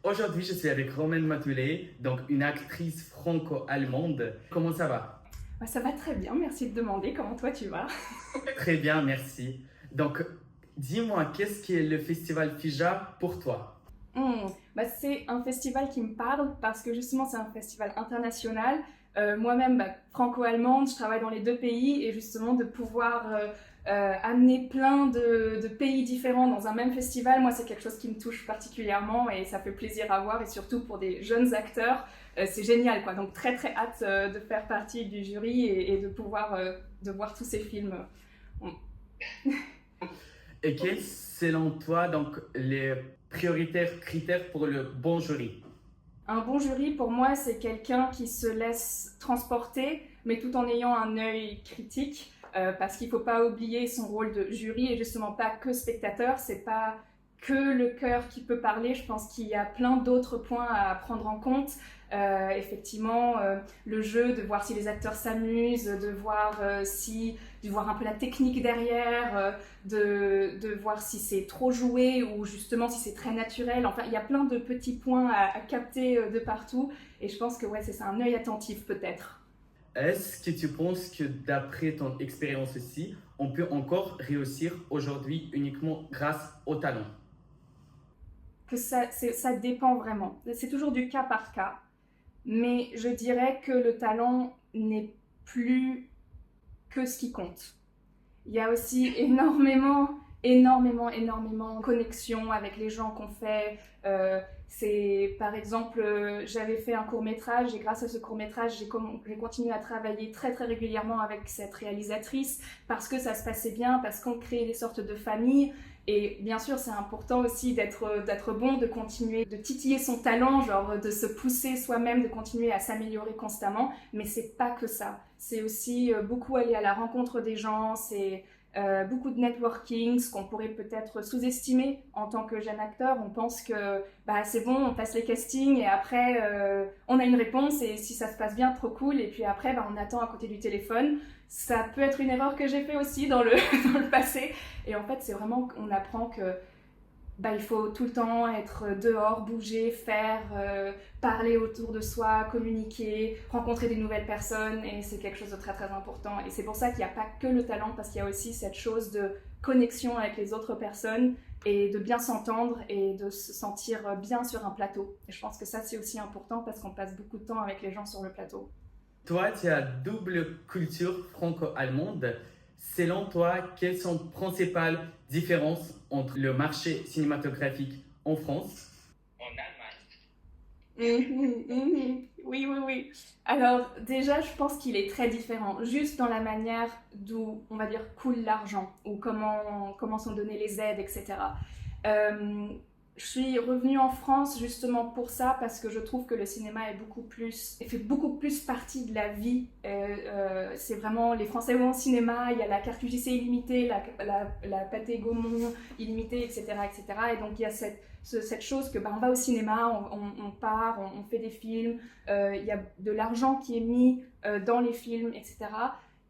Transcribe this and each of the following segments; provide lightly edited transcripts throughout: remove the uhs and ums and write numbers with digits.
Aujourd'hui, je suis avec Romaine Matoulet, donc une actrice franco-allemande. Comment ça va? Bah, ça va très bien, merci de demander. Comment toi tu vas? Très bien, merci. Donc, dis-moi, qu'est-ce qui est le festival FIJA pour toi? C'est un festival qui me parle parce que justement c'est un festival international. Moi-même, franco-allemande, je travaille dans les deux pays et justement de pouvoir amener plein de pays différents dans un même festival, moi c'est quelque chose qui me touche particulièrement et ça fait plaisir à voir et surtout pour des jeunes acteurs, c'est génial quoi. Donc très très hâte de faire partie du jury et de pouvoir de voir tous ces films. Mm. Et quels, selon toi, donc, les prioritaires critères pour le bon jury? Un bon jury, pour moi, c'est quelqu'un qui se laisse transporter, mais tout en ayant un œil critique, parce qu'il ne faut pas oublier son rôle de jury et justement pas que spectateur. C'est pas que le cœur qui peut parler. Je pense qu'il y a plein d'autres points à prendre en compte. Effectivement, le jeu, de voir si les acteurs s'amusent, de voir un peu la technique derrière, de voir si c'est trop joué ou justement si c'est très naturel. Enfin, il y a plein de petits points à capter de partout. Et je pense que ouais, c'est ça, un œil attentif peut-être. Est-ce que tu penses que d'après ton expérience aussi, on peut encore réussir aujourd'hui uniquement grâce au talent? Que ça dépend vraiment. C'est toujours du cas par cas. Mais je dirais que le talent n'est plus que ce qui compte. Il y a aussi énormément de connexions avec les gens qu'on fait. C'est par exemple, j'avais fait un court-métrage et grâce à ce court-métrage, j'ai continué à travailler très très régulièrement avec cette réalisatrice parce que ça se passait bien, parce qu'on créait des sortes de familles. Et bien sûr, c'est important aussi d'être bon, de continuer, de titiller son talent, genre de se pousser soi-même, de continuer à s'améliorer constamment. Mais c'est pas que ça. C'est aussi beaucoup aller à la rencontre des gens, c'est beaucoup de networking, ce qu'on pourrait peut-être sous-estimer en tant que jeune acteur. On pense que c'est bon, on passe les castings et après on a une réponse et si ça se passe bien, trop cool. Et puis après, on attend à côté du téléphone. Ça peut être une erreur que j'ai fait aussi dans le, dans le passé. Et en fait, c'est vraiment qu'on apprend que il faut tout le temps être dehors, bouger, faire, parler autour de soi, communiquer, rencontrer des nouvelles personnes et c'est quelque chose de très très important. Et c'est pour ça qu'il n'y a pas que le talent parce qu'il y a aussi cette chose de connexion avec les autres personnes et de bien s'entendre et de se sentir bien sur un plateau. Et je pense que ça c'est aussi important parce qu'on passe beaucoup de temps avec les gens sur le plateau. Toi, tu as double culture franco-allemande. Selon toi, quelles sont les principales différences entre le marché cinématographique en France? Oui. Alors déjà, je pense qu'il est très différent, juste dans la manière d'où, on va dire, coule l'argent, ou comment sont données les aides, etc. Euh, je suis revenue en France justement pour ça, parce que je trouve que le cinéma fait beaucoup plus partie de la vie. C'est vraiment, les Français vont au cinéma, il y a la carte UGC illimitée, la pâté Gaumont illimitée, etc., etc. Et cetera. Et donc il y a cette chose que on va au cinéma, on part, on fait des films, il y a de l'argent qui est mis dans les films, etc.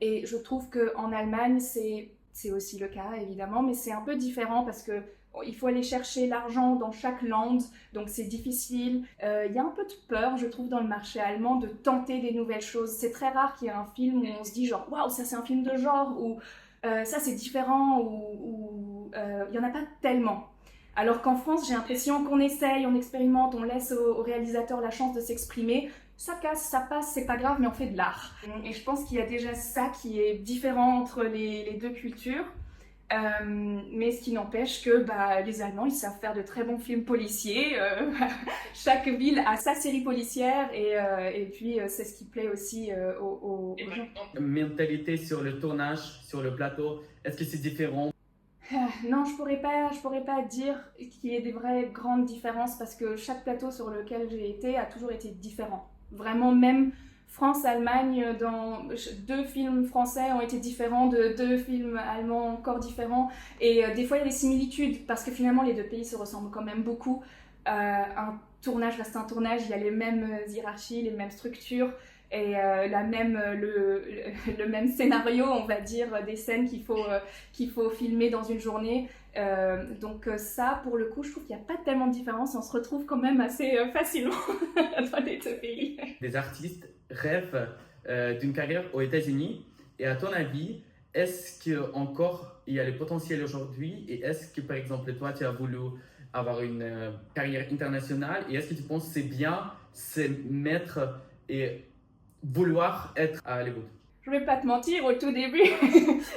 Et je trouve qu'en Allemagne, c'est aussi le cas évidemment, mais c'est un peu différent parce que il faut aller chercher l'argent dans chaque land, donc c'est difficile. Il y a un peu de peur, je trouve, dans le marché allemand de tenter des nouvelles choses. C'est très rare qu'il y ait un film où on se dit genre waouh, ça c'est un film de genre, ou ça c'est différent, ou il y en a pas tellement. Alors qu'en France, j'ai l'impression qu'on essaye, on expérimente, on laisse au réalisateur la chance de s'exprimer. Ça casse, ça passe, c'est pas grave, mais on fait de l'art. Et je pense qu'il y a déjà ça qui est différent entre les deux cultures. Mais ce qui n'empêche que les Allemands, ils savent faire de très bons films policiers. Chaque ville a sa série policière et puis c'est ce qui plaît aussi aux gens. Mentalité sur le tournage, sur le plateau, est-ce que c'est différent? Non, je pourrais pas dire qu'il y ait des vraies grandes différences parce que chaque plateau sur lequel j'ai été a toujours été différent. Vraiment, même France-Allemagne, dans deux films français ont été différents de deux films allemands encore différents. Et des fois, il y a des similitudes parce que finalement, les deux pays se ressemblent quand même beaucoup. Un tournage reste un tournage, il y a les mêmes hiérarchies, les mêmes structures et le même scénario, on va dire, des scènes qu'il faut filmer dans une journée. Donc ça, pour le coup, je trouve qu'il n'y a pas tellement de différence. On se retrouve quand même assez facilement dans les deux pays. Des artistes rêvent d'une carrière aux États-Unis. Et à ton avis, est-ce qu'encore il y a le potentiel aujourd'hui? Et est-ce que, par exemple, toi, tu as voulu avoir une carrière internationale? Et est-ce que tu penses que c'est bien se mettre et vouloir être à Hollywood? Je vais pas te mentir, au tout début,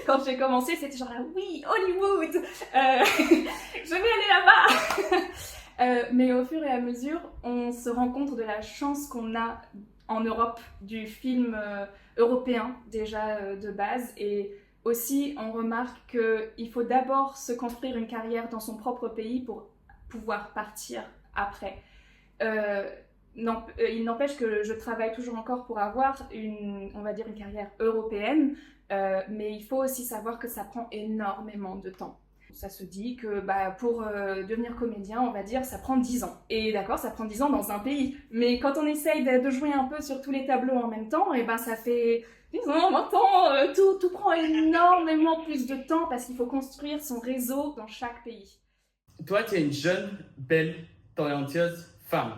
quand j'ai commencé, c'était genre là, oui, Hollywood, je vais aller là-bas. Mais au fur et à mesure, on se rend compte de la chance qu'on a en Europe du film européen déjà de base. Et aussi, on remarque qu'il faut d'abord se construire une carrière dans son propre pays pour pouvoir partir après. Il n'empêche que je travaille toujours encore pour avoir on va dire une carrière européenne, mais il faut aussi savoir que ça prend énormément de temps. Ça se dit que pour devenir comédien, on va dire, ça prend 10 ans. Et d'accord, ça prend 10 ans dans un pays. Mais quand on essaye de jouer un peu sur tous les tableaux en même temps, et ça fait 10 ans, 20 ans, tout prend énormément plus de temps parce qu'il faut construire son réseau dans chaque pays. Toi, tu es une jeune, belle, talentueuse femme.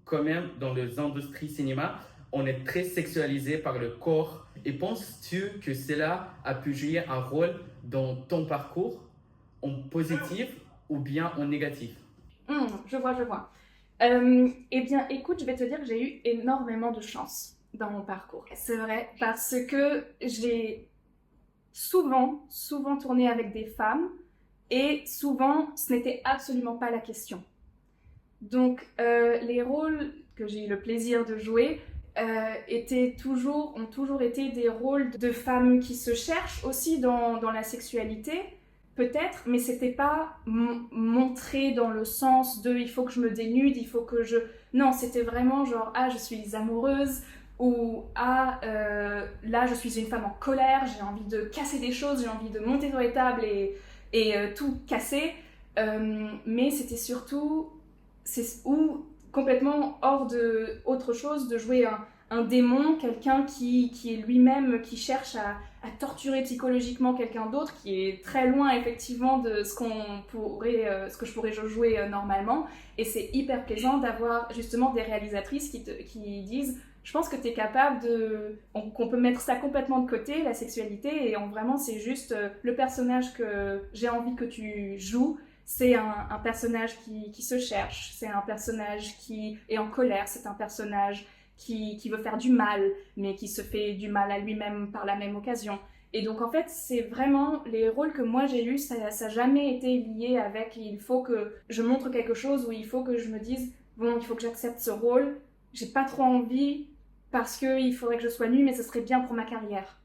Quand même, dans les industries cinéma, on est très sexualisé par le corps. Et penses-tu que cela a pu jouer un rôle dans ton parcours, en positif ou bien en négatif? Je vois. Eh bien, écoute, je vais te dire que j'ai eu énormément de chance dans mon parcours. C'est vrai, parce que j'ai souvent tourné avec des femmes et souvent, ce n'était absolument pas la question. Donc, les rôles que j'ai eu le plaisir de jouer ont toujours été des rôles de femmes qui se cherchent aussi dans la sexualité, peut-être, mais c'était pas montré dans le sens de il faut que je me dénude, il faut que je... Non, c'était vraiment genre je suis amoureuse, ou là je suis une femme en colère, j'ai envie de casser des choses, j'ai envie de monter sur les tables et tout casser. Mais c'était surtout ou complètement hors de autre chose de jouer un démon, quelqu'un qui est lui-même, qui cherche à torturer psychologiquement quelqu'un d'autre, qui est très loin effectivement de ce que je pourrais jouer normalement. Et c'est hyper plaisant d'avoir justement des réalisatrices qui disent je pense que tu es capable qu'on peut mettre ça complètement de côté, la sexualité, et vraiment c'est juste le personnage que j'ai envie que tu joues. C'est un personnage qui se cherche, c'est un personnage qui est en colère, c'est un personnage qui veut faire du mal, mais qui se fait du mal à lui-même par la même occasion. Et donc en fait, c'est vraiment les rôles que moi j'ai eus, ça n'a jamais été lié avec il faut que je montre quelque chose ou il faut que je me dise bon, il faut que j'accepte ce rôle, j'ai pas trop envie parce qu'il faudrait que je sois nue, mais ce serait bien pour ma carrière.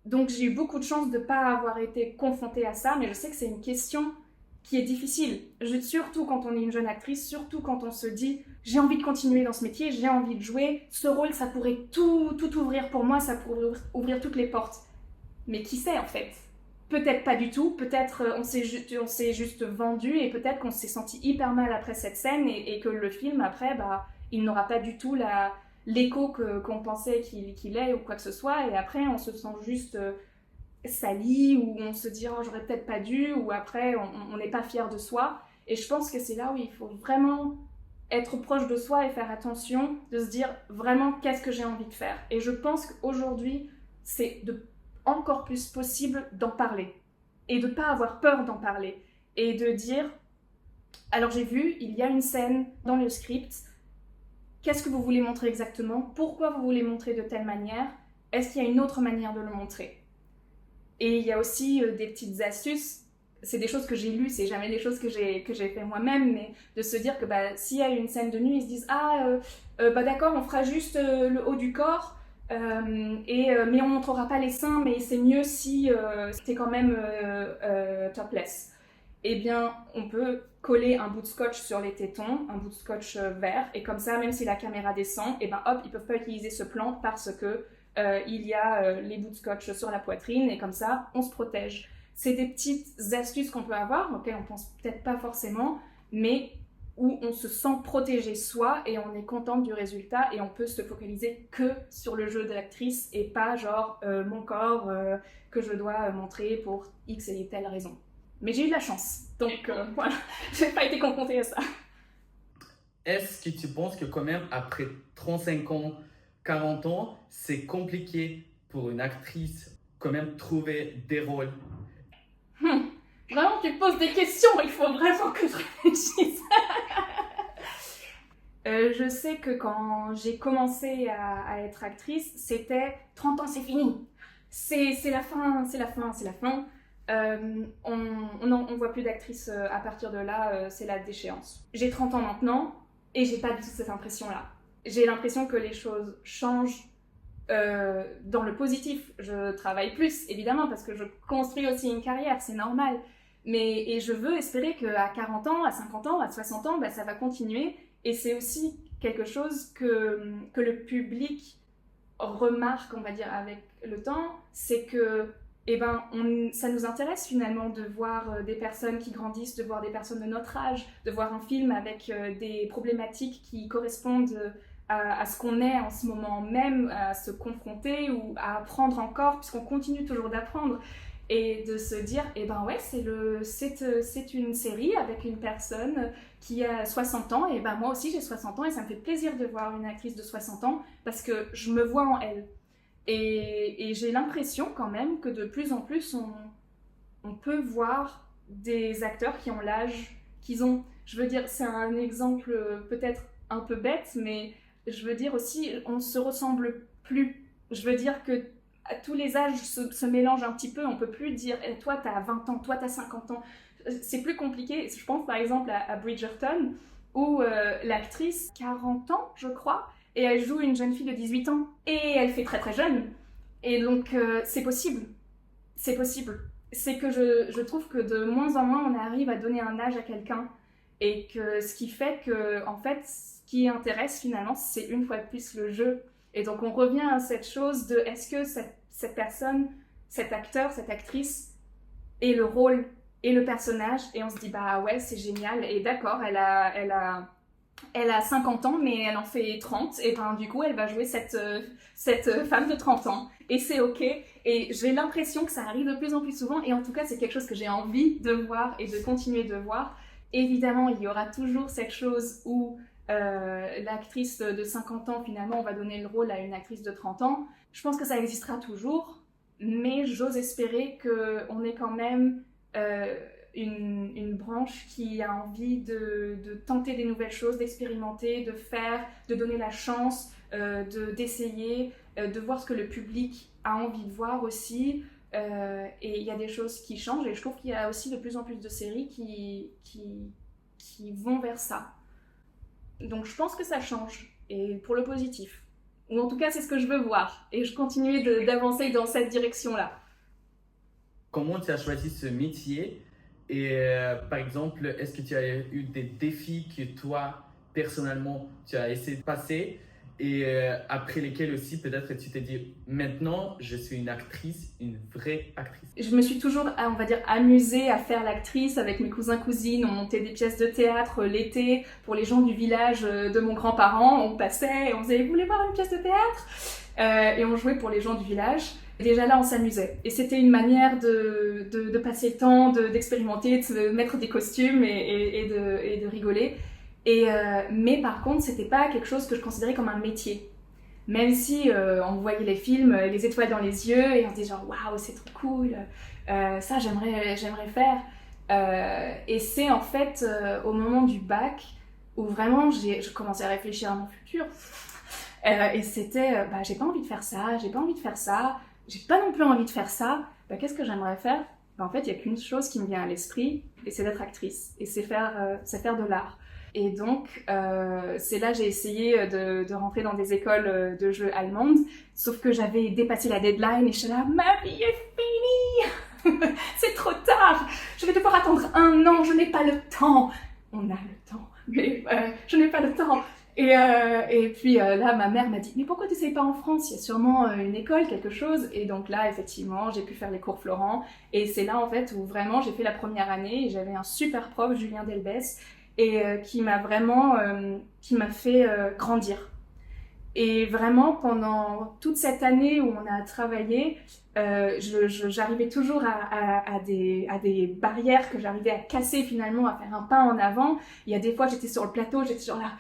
Donc j'ai eu beaucoup de chance de ne pas avoir été confrontée à ça, mais je sais que c'est une question qui est difficile, surtout quand on est une jeune actrice, surtout quand on se dit j'ai envie de continuer dans ce métier, j'ai envie de jouer, ce rôle ça pourrait tout ouvrir pour moi, ça pourrait ouvrir toutes les portes. Mais qui sait en fait? Peut-être pas du tout, peut-être on s'est juste vendu et peut-être qu'on s'est senti hyper mal après cette scène et que le film après, il n'aura pas du tout l'écho qu'on pensait qu'il ait ou quoi que ce soit, et après on se sent juste... sali, ou on se dit oh, j'aurais peut-être pas dû, ou après on n'est pas fier de soi. Et je pense que c'est là où il faut vraiment être proche de soi et faire attention, de se dire vraiment qu'est-ce que j'ai envie de faire. Et je pense qu'aujourd'hui c'est encore plus possible d'en parler et de pas avoir peur d'en parler et de dire alors j'ai vu, il y a une scène dans le script, qu'est-ce que vous voulez montrer exactement, pourquoi vous voulez montrer de telle manière, est-ce qu'il y a une autre manière de le montrer? Et il y a aussi des petites astuces, c'est des choses que j'ai lues, c'est jamais des choses que j'ai fait moi-même, mais de se dire que s'il y a une scène de nu, ils se disent d'accord, on fera juste le haut du corps, mais on montrera pas les seins, mais c'est mieux si c'est quand même topless. Eh bien, on peut coller un bout de scotch sur les tétons, un bout de scotch vert, et comme ça, même si la caméra descend, ils peuvent pas utiliser ce plan parce que il y a les bouts de scotch sur la poitrine, et comme ça, on se protège. C'est des petites astuces qu'on peut avoir, auxquelles on pense peut-être pas forcément, mais où on se sent protégé soi et on est contente du résultat et on peut se focaliser que sur le jeu de l'actrice et pas genre mon corps que je dois montrer pour X et telle raison. Mais j'ai eu de la chance. Donc voilà, j'ai pas été confrontée à ça. Est-ce que tu penses que quand même, après 35 ans, 40 ans, c'est compliqué pour une actrice quand même trouver des rôles? Vraiment, tu poses des questions, il faut vraiment que je réfléchisse. Je sais que quand j'ai commencé à être actrice, c'était 30 ans, c'est fini. C'est la fin, c'est la fin, c'est la fin. On voit plus d'actrices à partir de là, c'est la déchéance. J'ai 30 ans maintenant et j'ai pas du tout cette impression-là. J'ai l'impression que les choses changent dans le positif. Je travaille plus, évidemment, parce que je construis aussi une carrière, c'est normal. Et je veux espérer qu'à 40 ans, à 50 ans, à 60 ans, ça va continuer. Et c'est aussi quelque chose que le public remarque, on va dire, avec le temps, c'est que ça nous intéresse finalement de voir des personnes qui grandissent, de voir des personnes de notre âge, de voir un film avec des problématiques qui correspondent à ce qu'on est en ce moment même, à se confronter ou à apprendre encore, puisqu'on continue toujours d'apprendre. Et de se dire, ouais, c'est une série avec une personne qui a 60 ans, et moi aussi j'ai 60 ans, et ça me fait plaisir de voir une actrice de 60 ans, parce que je me vois en elle. Et j'ai l'impression quand même que de plus en plus, on peut voir des acteurs qui ont l'âge qu'ils ont. Je veux dire, c'est un exemple peut-être un peu bête, mais je veux dire aussi, on ne se ressemble plus. Je veux dire que à tous les âges se mélangent un petit peu, on peut plus dire toi t'as 20 ans, toi t'as 50 ans, c'est plus compliqué. Je pense par exemple à Bridgerton où l'actrice 40 ans je crois et elle joue une jeune fille de 18 ans et elle fait très très jeune et donc c'est possible, c'est que je trouve que de moins en moins on arrive à donner un âge à quelqu'un et que ce qui fait que en fait ce qui intéresse finalement c'est une fois de plus le jeu. Et donc on revient à cette chose de est-ce que cette personne, cet acteur, cette actrice est le rôle et le personnage, et on se dit ouais c'est génial, et d'accord elle a 50 ans mais elle en fait 30, et du coup elle va jouer cette femme de 30 ans et c'est ok, et j'ai l'impression que ça arrive de plus en plus souvent, et en tout cas c'est quelque chose que j'ai envie de voir et de continuer de voir. Évidemment il y aura toujours cette chose où l'actrice de 50 ans, finalement, on va donner le rôle à une actrice de 30 ans. Je pense que ça existera toujours, mais j'ose espérer qu'on ait quand même une branche qui a envie de tenter des nouvelles choses, d'expérimenter, de faire, de donner la chance, d'essayer, de voir ce que le public a envie de voir aussi. Et il y a des choses qui changent, et je trouve qu'il y a aussi de plus en plus de séries qui vont vers ça. Donc je pense que ça change, et pour le positif. Ou en tout cas, c'est ce que je veux voir. Et je continue d'avancer dans cette direction-là. Comment tu as choisi ce métier? Et par exemple, est-ce que tu as eu des défis que toi, personnellement, tu as essayé de passer? Et après lesquels aussi, peut-être, tu t'es dit, maintenant, je suis une actrice, une vraie actrice. Je me suis toujours, on va dire, amusée à faire l'actrice avec mes cousins-cousines. On montait des pièces de théâtre l'été pour les gens du village de mon grand-parent. On passait et on disait, vous voulez voir une pièce de théâtre? Et on jouait pour les gens du village. Et déjà là, on s'amusait. Et c'était une manière de passer le temps, d'expérimenter, de se mettre des costumes et de rigoler. Mais par contre, c'était pas quelque chose que je considérais comme un métier. Même si on voyait les films, les étoiles dans les yeux, et on se disait genre waouh, c'est trop cool, ça j'aimerais faire. Et c'est en fait au moment du bac où vraiment je commençais à réfléchir à mon futur. Et c'était j'ai pas envie de faire ça, j'ai pas pas non plus envie de faire ça. Qu'est-ce que j'aimerais faire? En fait, il y a qu'une chose qui me vient à l'esprit, et c'est d'être actrice, et c'est faire de l'art. Et donc, c'est là que j'ai essayé de rentrer dans des écoles de jeux allemandes, sauf que j'avais dépassé la deadline et je suis là, ma vie est finie. C'est trop tard, je vais devoir attendre 1 an, je n'ai pas le temps. On a le temps, mais je n'ai pas le temps. Et puis là, ma mère m'a dit, mais pourquoi tu n'essayes pas en France? Il y a sûrement une école, quelque chose. Et donc là, effectivement, j'ai pu faire les cours Florent. Et c'est là, en fait, où vraiment, j'ai fait la première année et j'avais un super prof, Julien Delbès, et qui m'a vraiment, qui m'a fait grandir. Et vraiment, pendant toute cette année où on a travaillé, j'arrivais toujours à des barrières que j'arrivais à casser finalement, à faire un pas en avant. Il y a des fois, j'étais sur le plateau, j'étais genre là,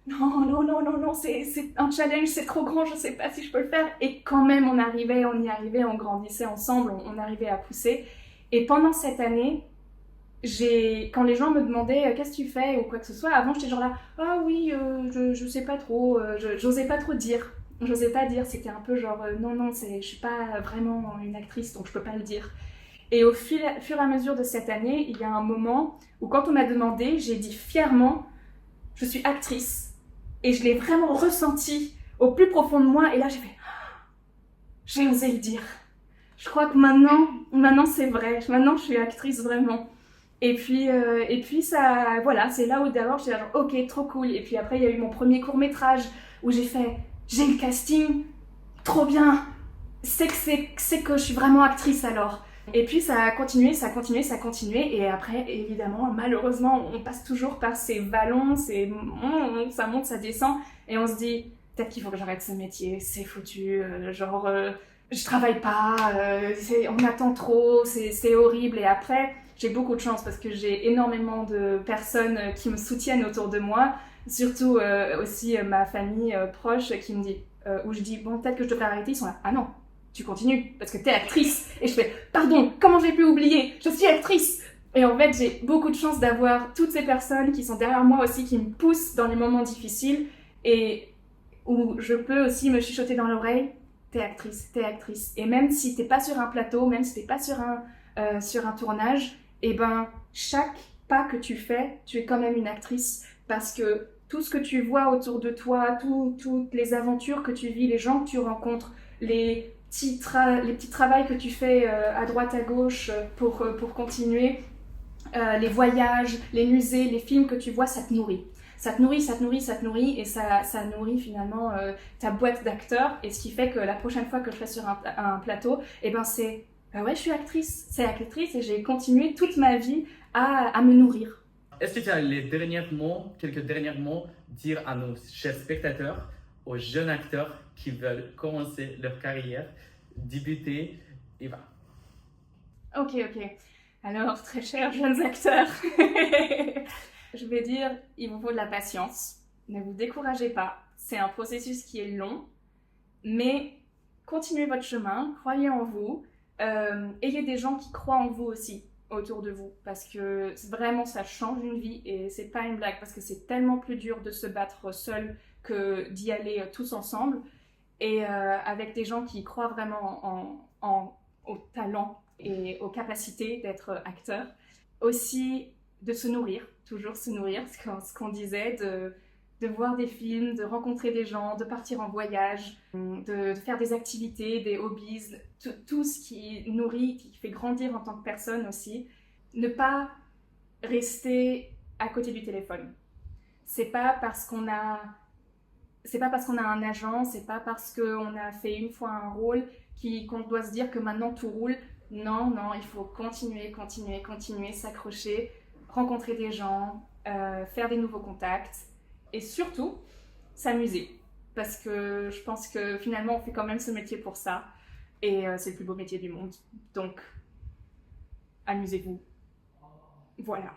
non, non, non, non, non, c'est un challenge, c'est trop grand, je sais pas si je peux le faire. Et quand même, on y arrivait, on grandissait ensemble, on arrivait à pousser. Et pendant cette année, quand les gens me demandaient qu'est-ce que tu fais ou quoi que ce soit, avant j'étais genre là, ah oui, je sais pas trop, j'osais pas trop dire. J'osais pas dire, c'était un peu genre non, non, je suis pas vraiment une actrice donc je peux pas le dire. Et au fur et à mesure de cette année, il y a un moment où quand on m'a demandé, j'ai dit fièrement, je suis actrice. Et je l'ai vraiment ressenti au plus profond de moi et là j'ai fait, j'ai osé le dire. Je crois que maintenant c'est vrai, maintenant je suis actrice vraiment. Et puis ça, voilà, c'est là où d'abord j'étais genre ok, trop cool. Et puis après il y a eu mon premier court-métrage où j'ai le casting, trop bien, c'est que je suis vraiment actrice alors. Et puis ça a continué, ça a continué, ça a continué. Et après, évidemment, malheureusement, on passe toujours par ces vallons, ça monte, ça descend. Et on se dit, peut-être qu'il faut que j'arrête ce métier, c'est foutu, je travaille pas, on attend trop, c'est horrible. Et après, j'ai beaucoup de chance parce que j'ai énormément de personnes qui me soutiennent autour de moi. Surtout aussi ma famille proche qui me dit, où je dis, bon, peut-être que je devrais arrêter. Ils sont là, ah non, tu continues parce que t'es actrice. Et je fais, pardon, comment j'ai pu oublier? Je suis actrice. Et en fait, j'ai beaucoup de chance d'avoir toutes ces personnes qui sont derrière moi aussi, qui me poussent dans les moments difficiles et où je peux aussi me chuchoter dans l'oreille, t'es actrice, t'es actrice. Et même si t'es pas sur un plateau, même si t'es pas sur un tournage, et ben, chaque pas que tu fais, tu es quand même une actrice parce que tout ce que tu vois autour de toi, toutes les aventures que tu vis, les gens que tu rencontres, les petits travails que tu fais à droite à gauche pour continuer, les voyages, les musées, les films que tu vois, ça te nourrit. Ça te nourrit, ça te nourrit, ça te nourrit et ça nourrit finalement ta boîte d'acteurs. Et ce qui fait que la prochaine fois que je serai sur un plateau, et ben c'est ouais, je suis actrice, c'est actrice et j'ai continué toute ma vie à me nourrir. Est-ce que tu as quelques derniers mots, dire à nos chers spectateurs, aux jeunes acteurs qui veulent commencer leur carrière, débuter et voilà. Ok. Alors, très chers jeunes acteurs, je vais dire, il vous faut de la patience. Ne vous découragez pas. C'est un processus qui est long, mais continuez votre chemin, croyez en vous. Ayez des gens qui croient en vous aussi autour de vous parce que vraiment ça change une vie et c'est pas une blague parce que c'est tellement plus dur de se battre seul que d'y aller tous ensemble et avec des gens qui croient vraiment au talent et aux capacités d'être acteur. Aussi de se nourrir, toujours se nourrir, ce qu'on disait, de voir des films, de rencontrer des gens, de partir en voyage, de faire des activités, des hobbies, tout ce qui nourrit, qui fait grandir en tant que personne aussi. Ne pas rester à côté du téléphone. C'est pas parce qu'on a un agent, c'est pas parce qu'on a fait une fois un rôle qu'on doit se dire que maintenant tout roule. Non, il faut continuer, s'accrocher, rencontrer des gens, faire des nouveaux contacts. Et surtout, s'amuser. Parce que je pense que finalement, on fait quand même ce métier pour ça. Et c'est le plus beau métier du monde. Donc, amusez-vous. Voilà.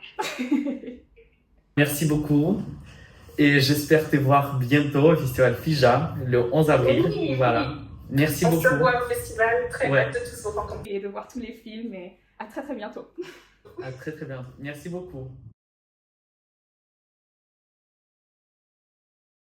Merci beaucoup. Et j'espère te voir bientôt au Festival Fija, le 11 avril. Oui. Voilà. Merci beaucoup. On se voit au festival. Très hâte de tous vous rencontrer. Et de voir tous les films. Et à très très bientôt. À très très bientôt. Merci beaucoup.